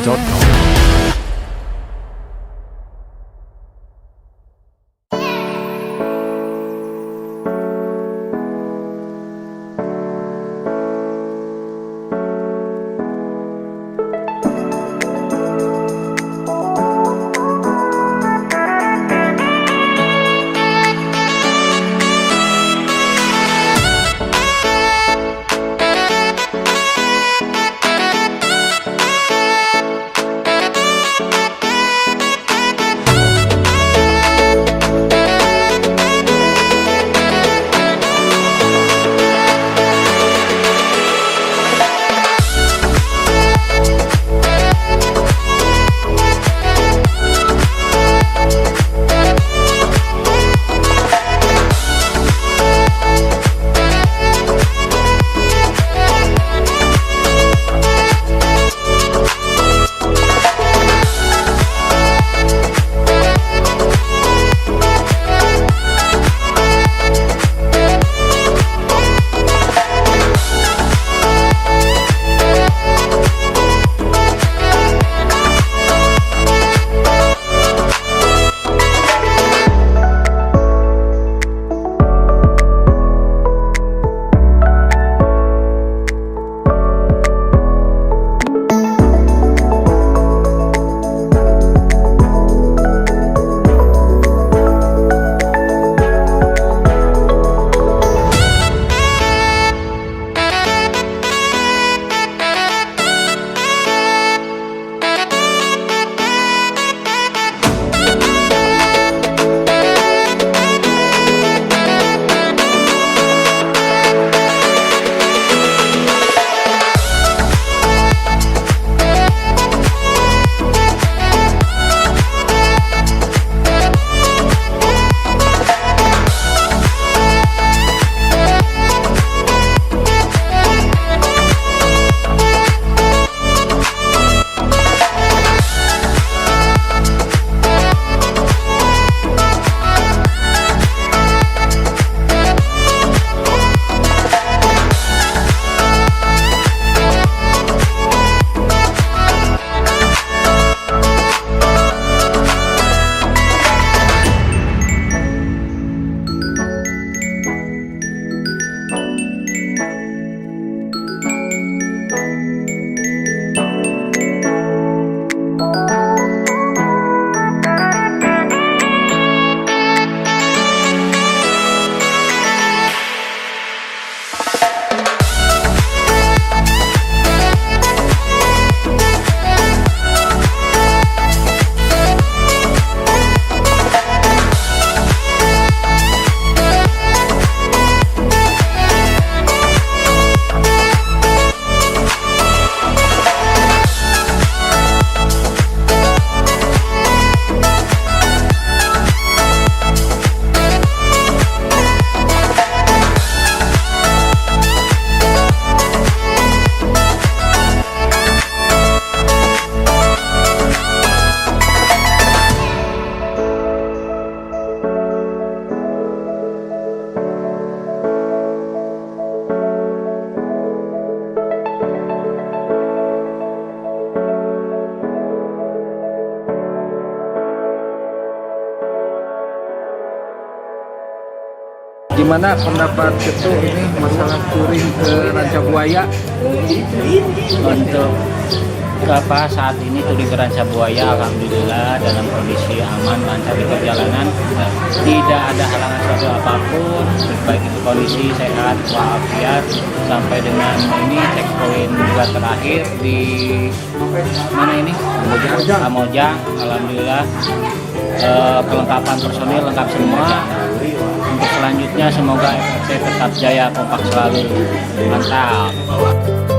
Tv.com. Gimana pendapat Ketua ini masalah touring ke Rancabuaya? Untuk saat ini touring ke Rancabuaya alhamdulillah dalam kondisi aman, lancar di perjalanan, tidak ada halangan suatu apapun, baik itu kondisi sehat walafiat sampai dengan ini checkpoint juga terakhir di mana ini? Kamojang. Alhamdulillah perlengkapan personil lengkap semua. Untuk selanjutnya semoga FFC tetap jaya, kompak selalu, mantap.